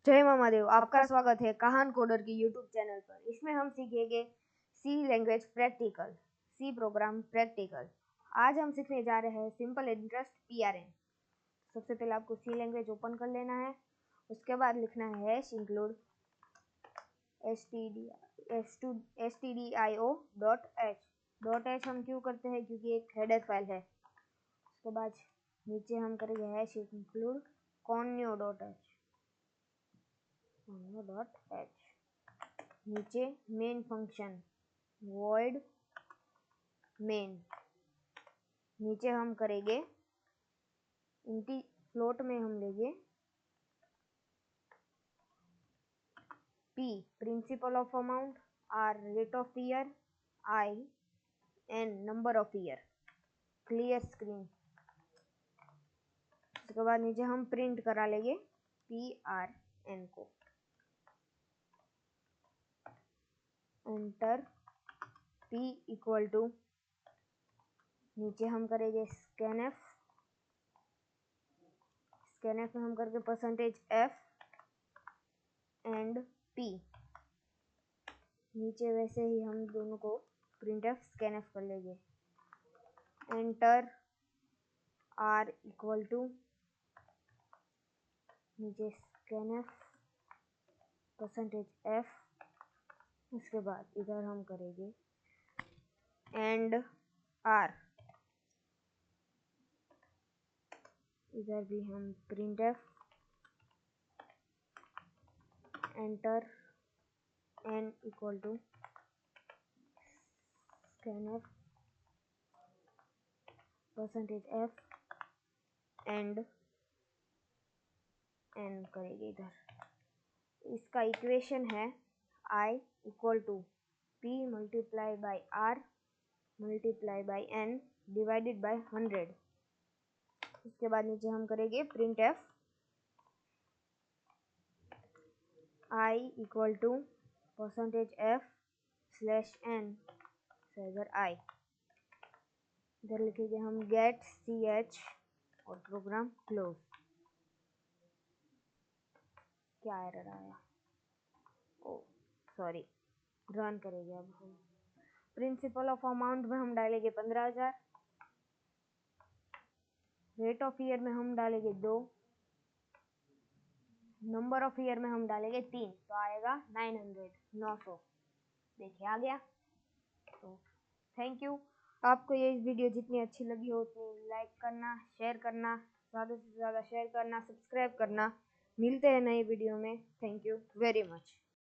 जय महादेव, आपका स्वागत है कहान कोडर की यूट्यूब चैनल पर। इसमें हम सीखेंगे C language practical, C program practical. आज हम सीखने जा रहे हैं सिंपल इंटरेस्ट PRN। सबसे पहले आपको सी लैंग्वेज ओपन कर लेना है। उसके बाद लिखना है हैश इंक्लूड stdio.h। .h हम क्यों करते हैं? क्योंकि एक हेडर फाइल है। उसके बाद नीचे हम करेंगे हैश इंक्लूड conio.h। नीचे मेन फंक्शन void main। नीचे हम करेंगे फ्लोट में हम लेंगे P principle of amount, R rate of year, I N number of year. Clear screen. उसके बाद नीचे हम प्रिंट करा लेंगे PRN को। एंटर P इक्वल टू, नीचे हम करेंगे स्कैनफ में हम करके %f एंड P। नीचे वैसे ही हम दोनों को printf स्कैनफ कर लेंगे। एंटर R इक्वल टू, नीचे स्कैनफ %f। उसके बाद इधर हम करेंगे एंड R। इधर भी हम printf enter n equal to scanf %f and n करेंगे इधर। इसका इक्वेशन है I equal to P multiply by R multiply by n divided by 100। इसके बाद नीचे हम करेंगे printf I equal to %f slash n इधर I। इधर लिखेंगे हम गेट ch और प्रोग्राम क्लोज। क्या एरर आया? ओ सॉरी, रन करेंगे। अब हम प्रिंसिपल ऑफ अमाउंट में हम डालेंगे 15,000। रेट ऑफ ईयर में हम डालेंगे 2। नंबर ऑफ ईयर में हम डालेंगे 3, तो आएगा 900। देखिए आ गया। तो थैंक यू। आपको ये वीडियो जितनी अच्छी लगी हो उतनी लाइक करना, शेयर करना, ज़्यादा से ज़्यादा शेयर करना, सब्सक्राइब करना। मिलते हैं नई वीडियो में। Thank you very much.